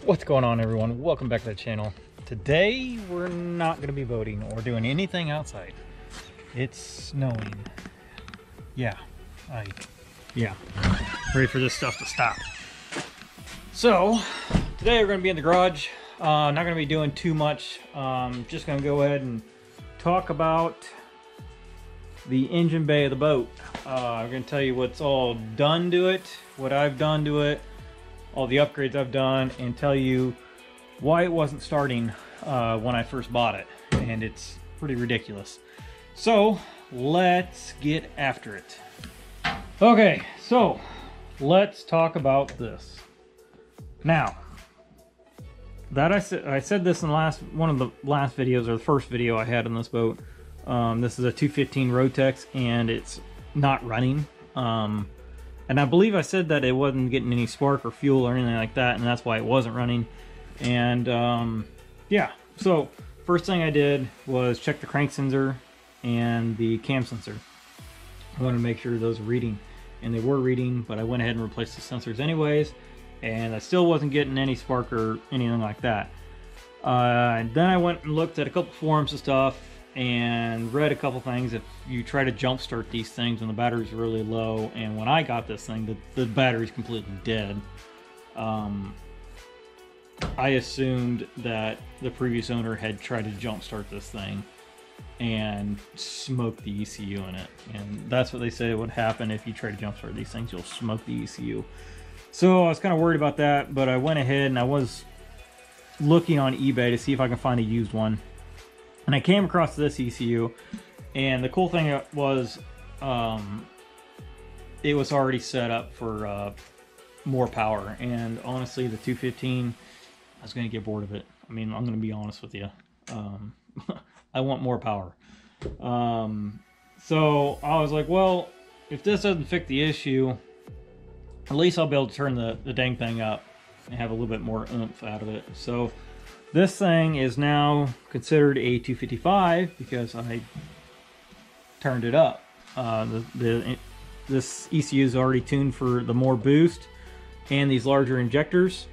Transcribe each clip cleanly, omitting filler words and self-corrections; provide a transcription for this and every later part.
What's going on, everyone? Welcome back to the channel. Today we're not going to be boating or doing anything outside. It's snowing. Yeah, ready for this stuff to stop. So today we're going to be in the garage. Not going to be doing too much. Just going to go ahead and talk about the engine bay of the boat. I'm going to tell you what's all done to it, what I've done to it, all the upgrades I've done, and tell you why it wasn't starting when I first bought it. And it's pretty ridiculous. So let's get after it. Okay, so let's talk about this. Now, that I said this in one of the last videos, or the first video I had on this boat. This is a 215 Rotex, and it's not running. And I believe I said that it wasn't getting any spark or fuel or anything like that, and that's why it wasn't running. And yeah, so first thing I did was check the crank sensor and the cam sensor. I wanted to make sure those were reading, and they were reading, but I went ahead and replaced the sensors anyways, and I still wasn't getting any spark or anything like that. And then I went and looked at a couple forums and stuff, and read a couple things. If you try to jump start these things when the battery's really low, and when I got this thing, the battery's completely dead. I assumed that the previous owner had tried to jump start this thing and smoke the ECU in it, and that's what they said would happen if you try to jump start these things. You'll smoke the ECU. So I was kind of worried about that, but I went ahead and I was looking on eBay to see if I can find a used one. And I came across this ECU, and the cool thing was it was already set up for more power. And honestly, the 215, I was going to get bored of it. I mean, I'm going to be honest with you. I want more power. So I was like, well, if this doesn't fix the issue, at least I'll be able to turn the dang thing up and have a little bit more oomph out of it. So this thing is now considered a 255 because I turned it up. This ECU is already tuned for the more boost and these larger injectors.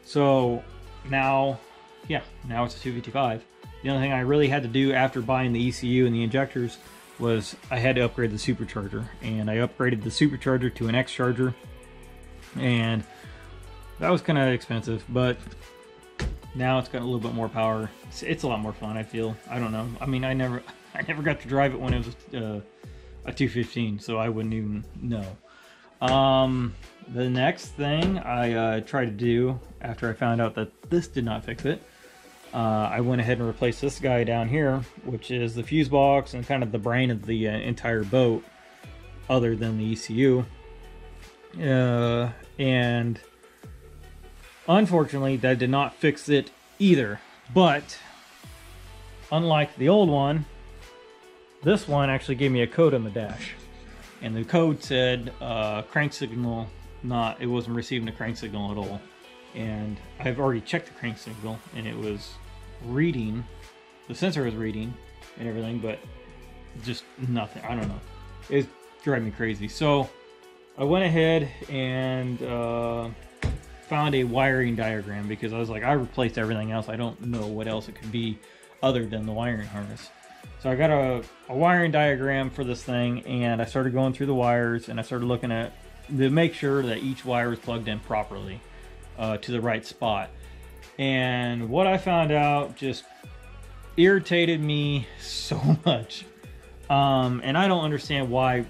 So now, yeah, now it's a 255. The only thing I really had to do after buying the ECU and the injectors was I had to upgrade the supercharger. And I upgraded the supercharger to an X charger. And that was kind of expensive, but now it's got a little bit more power. It's a lot more fun, I feel. I don't know. I mean, I never got to drive it when it was a 215, so I wouldn't even know. The next thing I tried to do after I found out that this did not fix it, I went ahead and replaced this guy down here, which is the fuse box and kind of the brain of the entire boat, other than the ECU. And unfortunately, that did not fix it either. But unlike the old one, this one actually gave me a code on the dash, and the code said crank signal not. It wasn't receiving a crank signal at all. And I've already checked the crank signal, and it was reading. The sensor was reading and everything, but just nothing. I don't know. It's driving me crazy. So I went ahead and found a wiring diagram, because I was like, I replaced everything else. I don't know what else it could be other than the wiring harness. So I got a wiring diagram for this thing, and I started going through the wires, and I started looking at to make sure that each wire is plugged in properly to the right spot. And what I found out just irritated me so much. And I don't understand why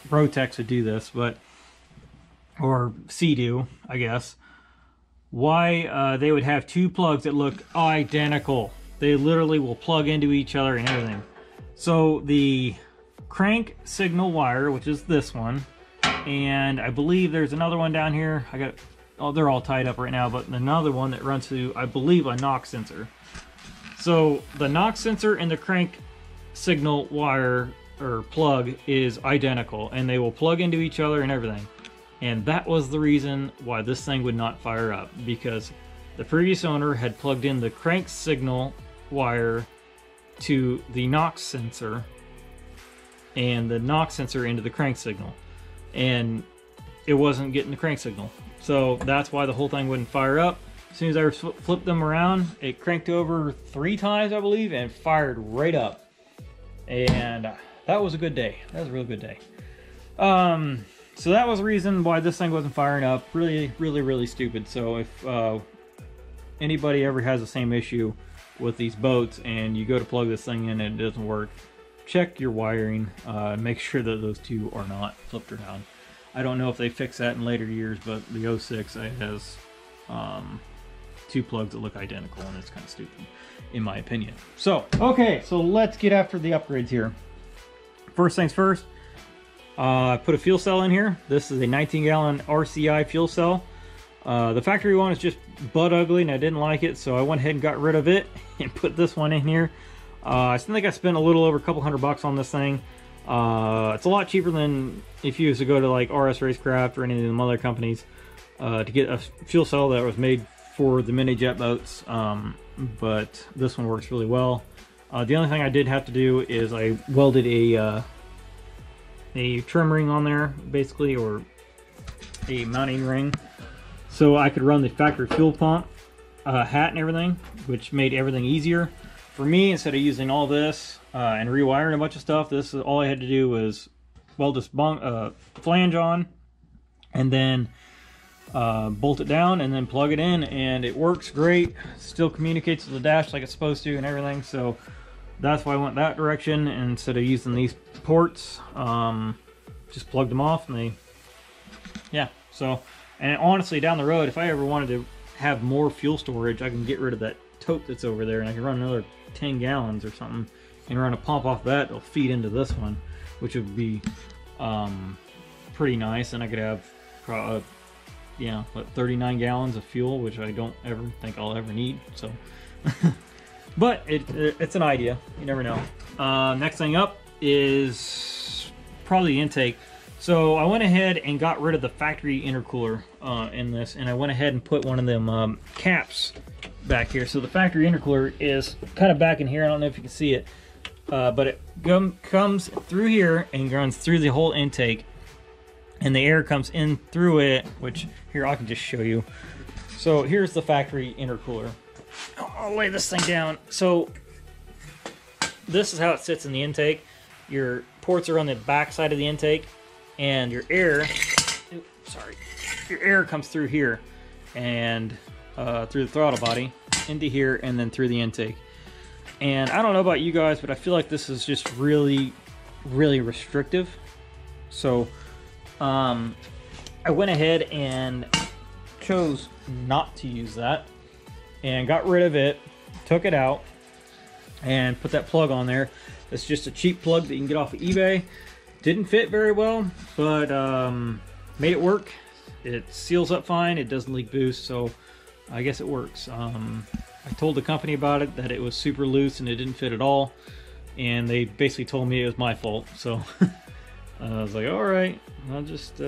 Rotex would do this, but or Sea-Doo, I guess, why they would have two plugs that look identical. They literally will plug into each other and everything. So the crank signal wire, which is this one, and I believe there's another one down here. Oh, they're all tied up right now, but another one that runs to, I believe, a knock sensor. So the knock sensor and the crank signal wire or plug is identical, and they will plug into each other and everything. And that was the reason why this thing would not fire up, because the previous owner had plugged in the crank signal wire to the knock sensor and the knock sensor into the crank signal, and it wasn't getting the crank signal. So that's why the whole thing wouldn't fire up. As soon as I flipped them around, it cranked over 3 times, I believe, and fired right up. And that was a good day. That was a real good day. So that was the reason why this thing wasn't firing up. Really, really, really stupid. So if anybody ever has the same issue with these boats and you go to plug this thing in and it doesn't work, check your wiring. Make sure that those two are not flipped around. I don't know if they fix that in later years, but the 06 has 2 plugs that look identical, and it's kind of stupid, in my opinion. So, okay, so let's get after the upgrades here. First things first, I put a fuel cell in here. This is a 19-gallon RCI fuel cell. The factory one is just butt ugly, and I didn't like it, so I went ahead and got rid of it and put this one in here. I think I spent a little over a couple $100 on this thing. It's a lot cheaper than if you used to go to like RS Racecraft or any of the other companies to get a fuel cell that was made for the mini jet boats. But this one works really well. The only thing I did have to do is I welded a trim ring on there, basically, or a mounting ring, so I could run the factory fuel pump, hat and everything, which made everything easier for me. Instead of using all this and rewiring a bunch of stuff, this is all I had to do was weld this flange on, and then bolt it down, and then plug it in, and it works great. Still communicates with the dash like it's supposed to and everything. So that's why I went that direction instead of using these ports. Just plugged them off, and yeah. So, and honestly, down the road, if I ever wanted to have more fuel storage, I can get rid of that tote that's over there, and I can run another 10 gallons or something and run a pump off that. It'll feed into this one, which would be pretty nice, and I could have yeah, what, 39 gallons of fuel, which I don't ever think I'll ever need. So but it's an idea, you never know. Next thing up is probably the intake. So I went ahead and got rid of the factory intercooler in this, and I went ahead and put one of them caps back here. So the factory intercooler is kind of back in here. I don't know if you can see it, but it comes through here and runs through the whole intake, and the air comes in through it, which here I can just show you. So here's the factory intercooler. I'll lay this thing down. So this is how it sits in the intake. Your ports are on the back side of the intake, and your air, your air comes through here and through the throttle body into here, and then through the intake. And I don't know about you guys, but I feel like this is just really, really restrictive. So I went ahead and chose not to use that and got rid of it, took it out, and put that plug on there. It's just a cheap plug that you can get off of eBay. Didn't fit very well, but made it work. It seals up fine. It doesn't leak boost, so I guess it works. I told the company about it, that it was super loose and it didn't fit at all, and they basically told me it was my fault. So I was like, all right, I'll just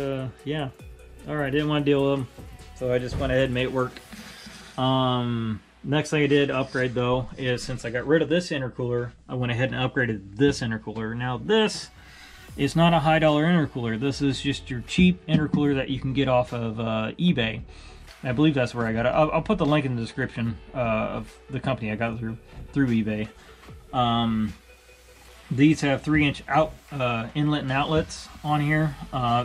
yeah, all right. Didn't want to deal with them, so I just went ahead and made it work. Next thing I did upgrade, though, is since I got rid of this intercooler, I went ahead and upgraded this intercooler. Now this is not a high dollar intercooler. This is just your cheap intercooler that you can get off of eBay. I believe that's where I got it. I'll put the link in the description of the company I got through eBay. These have 3-inch inlet and outlets on here.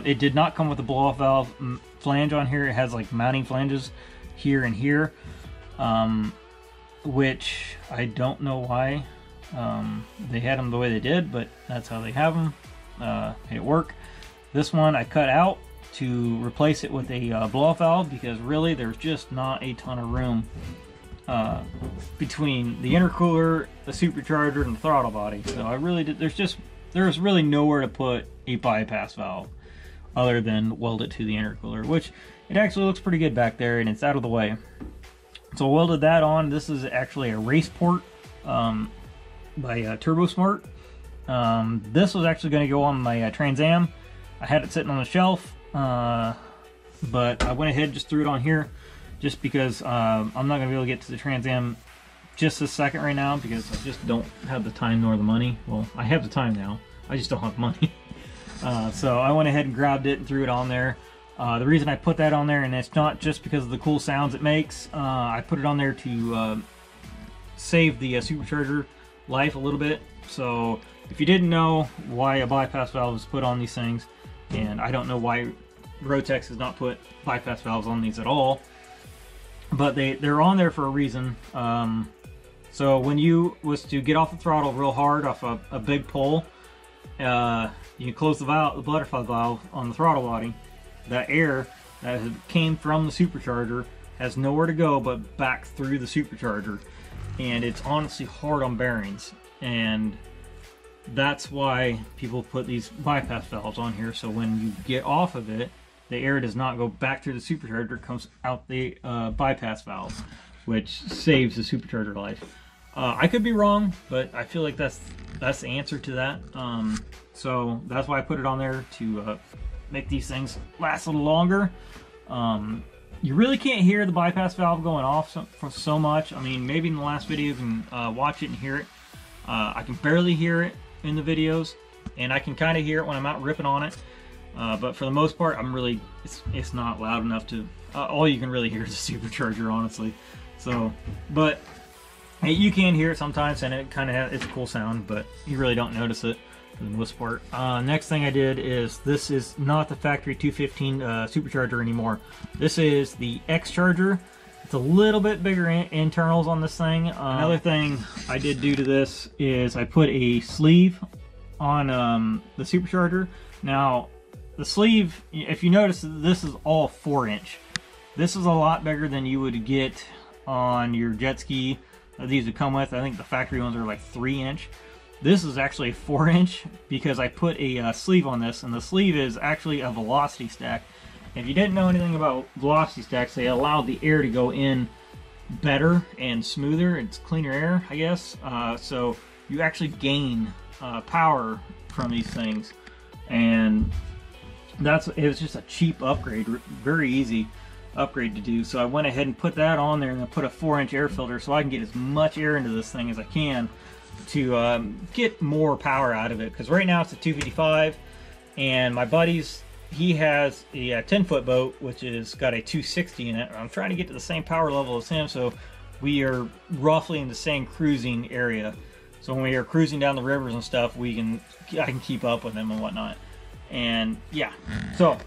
It did not come with a blow-off valve flange on here. It has like mounting flanges here and here, which I don't know why they had them the way they did, but that's how they have them. Made it work. This one I cut out to replace it with a blow-off valve, because really there's just not a ton of room between the intercooler, the supercharger, and the throttle body. So I really did, there's really nowhere to put a bypass valve other than weld it to the intercooler, which it actually looks pretty good back there, and it's out of the way. So I welded that on. This is actually a race port by Turbo Smart. This was actually going to go on my Trans Am. I had it sitting on the shelf, but I went ahead and just threw it on here, just because I'm not going to be able to get to the Trans Am just this second right now, because I just don't have the time nor the money. Well, I have the time now, I just don't have the money. So I went ahead and grabbed it and threw it on there. The reason I put that on there, and it's not just because of the cool sounds it makes, I put it on there to save the supercharger life a little bit. So if you didn't know why a bypass valve is put on these things, and I don't know why Rotex has not put bypass valves on these at all, but they're on there for a reason. So when you was to get off the throttle real hard off a big pull, you close the butterfly valve on the throttle body. That air that came from the supercharger has nowhere to go but back through the supercharger, and it's honestly hard on bearings, and that's why people put these bypass valves on here, so when you get off of it, the air does not go back through the supercharger, it comes out the bypass valve, which saves the supercharger life. I could be wrong, but I feel like that's the answer to that. So that's why I put it on there, to make these things last a little longer. You really can't hear the bypass valve going off for so much. I mean, maybe in the last video you can watch it and hear it. I can barely hear it in the videos, and I can kind of hear it when I'm out ripping on it. But for the most part, it's not loud enough to, all you can really hear is the supercharger, honestly. So, but hey, you can hear it sometimes, and it kind of it's a cool sound, but you really don't notice it for the most part. Next thing I did is, this is not the factory 215 supercharger anymore. This is the X charger. It's a little bit bigger internals on this thing. Another thing I did do to this is I put a sleeve on the supercharger. Now, the sleeve, if you notice, this is all 4-inch. This is a lot bigger than you would get on your jet ski. These would come with, I think the factory ones are like 3-inch. This is actually a 4-inch because I put a sleeve on this, and the sleeve is actually a velocity stack. If you didn't know anything about velocity stacks, they allow the air to go in better and smoother. It's cleaner air, I guess. So you actually gain power from these things, and it was just a cheap upgrade, very easy upgrade to do. So I went ahead and put that on there, and I put a 4-inch air filter so I can get as much air into this thing as I can to get more power out of it, because right now it's a 255, and my buddy's, he has a 10-foot boat which is got a 260 in it. I'm trying to get to the same power level as him, so we are roughly in the same cruising area. So when we are cruising down the rivers and stuff, I can keep up with him and whatnot. And yeah, so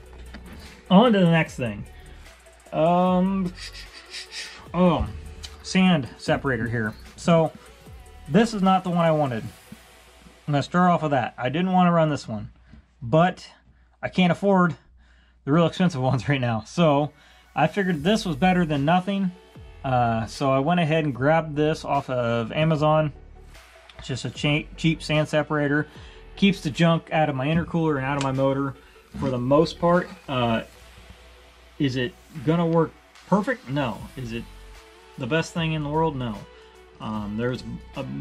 on to the next thing. Sand separator here. So this is not the one I wanted. I'm gonna start off with that. I didn't want to run this one, but I can't afford the real expensive ones right now. So I figured this was better than nothing. So I went ahead and grabbed this off of Amazon. It's just a cheap sand separator. Keeps the junk out of my intercooler and out of my motor for the most part. Is it gonna work perfect? No. Is it the best thing in the world? No. There's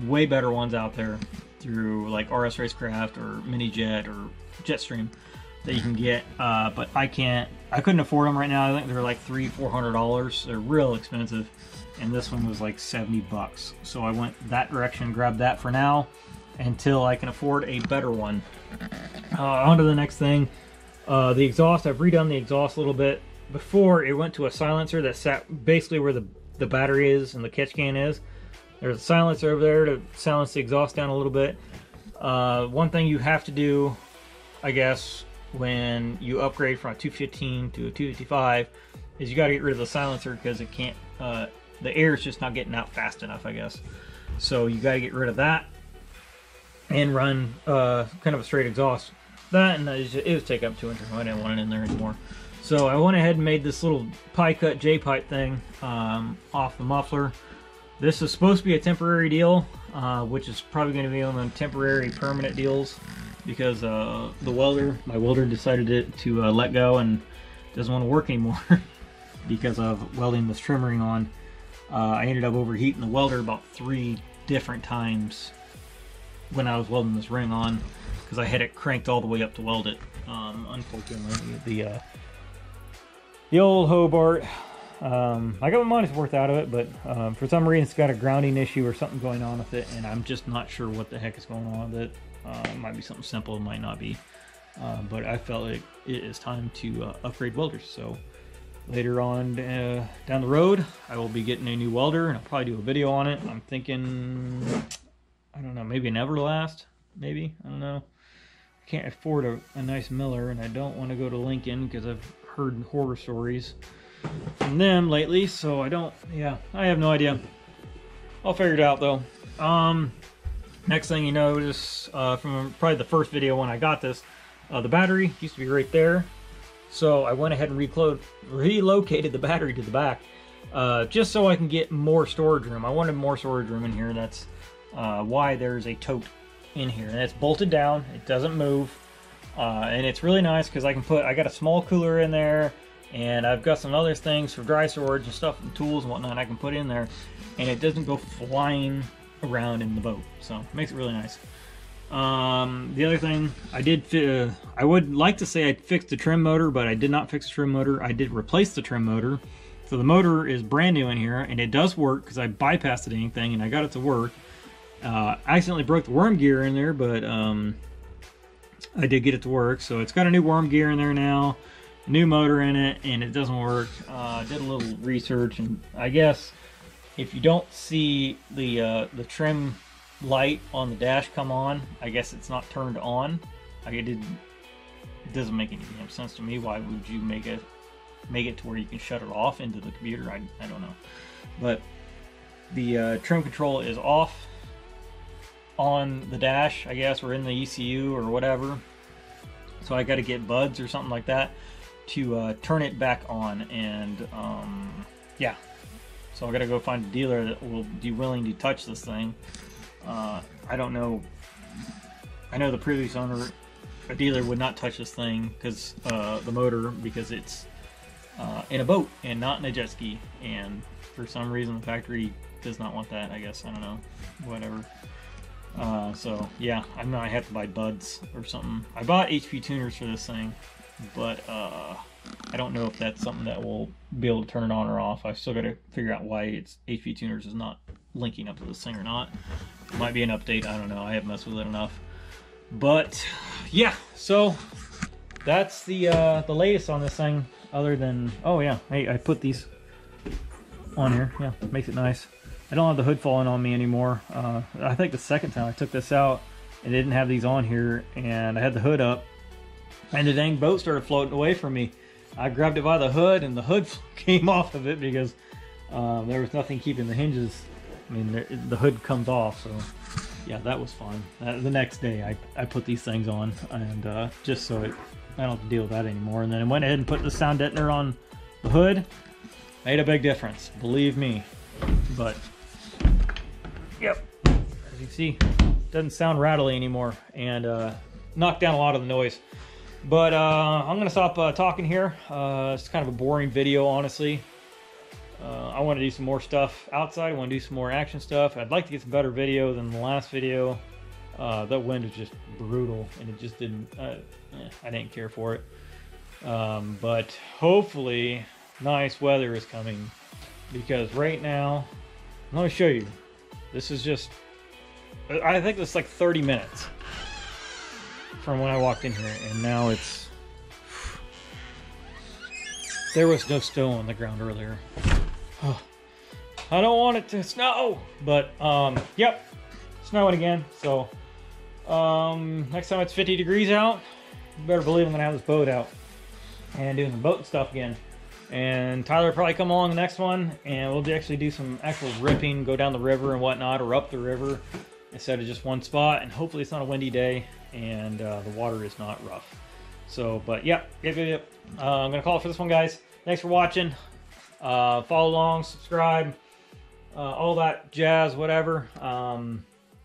way better ones out there through like RS Racecraft or Mini Jet or Jetstream that you can get, but I couldn't afford them right now. I think they're like $300-400. They're real expensive, and this one was like 70 bucks. So I went that direction, grabbed that for now until I can afford a better one. On to the next thing. The exhaust, I've redone the exhaust a little bit. Before, it went to a silencer that sat basically where the battery is and the catch can is. There's a silencer over there to silence the exhaust down a little bit. One thing you have to do, I guess, when you upgrade from a 215 to a 255 is you got to get rid of the silencer, because it can't, the air is just not getting out fast enough, I guess. So you got to get rid of that and run kind of a straight exhaust. That, and it was take up 2 inches. I didn't want it in there anymore. So I went ahead and made this little pie cut J-pipe thing off the muffler. This is supposed to be a temporary deal, which is probably going to be on the temporary permanent deals, because my welder decided to let go and doesn't want to work anymore because of welding this trim ring on. I ended up overheating the welder about 3 different times when I was welding this ring on, because I had it cranked all the way up to weld it. Unfortunately, the old Hobart, I got my money's worth out of it, but for some reason it's got a grounding issue or something going on with it, and I'm just not sure what the heck is going on with it. It might be something simple, it might not be. but I felt like it is time to upgrade welders. So later on down the road, I will be getting a new welder, and I'll probably do a video on it. I'm thinking, I don't know, maybe an Everlast, maybe, I don't know. Can't afford a nice miller, and I don't want to go to Lincoln because I've heard horror stories from them lately, so I have no idea. I'll figure it out though. Next thing you notice from probably the first video when I got this, the battery used to be right there, so I went ahead and relocated the battery to the back, just so I can get more storage room. I wanted more storage room in here. That's why there's a tote in here, and it's bolted down, it doesn't move, and it's really nice because I got a small cooler in there, and I've got some other things for dry storage and stuff and tools and whatnot I can put in there, and it doesn't go flying around in the boat, so it makes it really nice. The other thing I did, I would like to say I fixed the trim motor, but I did not fix the trim motor. I did replace the trim motor, so the motor is brand new in here, and it does work because I bypassed anything and I got it to work. I accidentally broke the worm gear in there, but I did get it to work. So it's got a new worm gear in there now, new motor in it, and it doesn't work. Did a little research, and I guess if you don't see the trim light on the dash come on, I guess it's not turned on. It doesn't make any damn sense to me. Why would you make it to where you can shut it off into the computer? I don't know. But the trim control is off on the dash, I guess, or in the ECU or whatever. So I got to get buds or something like that to turn it back on. And yeah, so I got to go find a dealer that will be willing to touch this thing. I don't know. I know the previous owner, a dealer, would not touch this thing because the motor, because it's in a boat and not in a jet ski, and for some reason the factory does not want that. I guess, I don't know, whatever. So yeah, I might have to buy buds or something. I bought HP tuners for this thing, but I don't know if that's something that will be able to turn it on or off. I still got to figure out why it's HP tuners is not linking up to this thing or not. Might be an update, I don't know. I haven't messed with it enough. But yeah, so that's the latest on this thing. Other than, oh yeah, hey, I put these on here. Yeah, makes it nice. I don't have the hood falling on me anymore. I think the second time I took this out and didn't have these on here, and I had the hood up, and the dang boat started floating away from me. I grabbed it by the hood, and the hood came off of it because there was nothing keeping the hinges. I mean, the hood comes off, so yeah, that was fun. The next day, I put these things on, and just so I don't have to deal with that anymore. And then I went ahead and put the sound deadener on the hood. Made a big difference, believe me. But yep, as you see, it doesn't sound rattly anymore, and knocked down a lot of the noise. But I'm gonna stop talking here. It's kind of a boring video, honestly. I want to do some more stuff outside. I want to do some more action stuff. I'd like to get some better video than the last video. That wind was just brutal, and it just didn't, I didn't care for it. But hopefully nice weather is coming, because right now, let me show you. This is just, I think it's like 30 minutes from when I walked in here, and now it's, there was no snow on the ground earlier. Oh, I don't want it to snow, but yep, snowing again. So next time it's 50 degrees out, you better believe I'm gonna have this boat out and doing some boat stuff again. And Tyler will probably come along the next one, and we'll actually do some actual ripping, go down the river and whatnot, or up the river instead of just one spot. And hopefully it's not a windy day and the water is not rough. So, but yep. I'm gonna call it for this one, guys. Thanks for watching. Follow along, subscribe, all that jazz, whatever.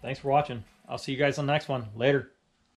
Thanks for watching. I'll see you guys on the next one. Later.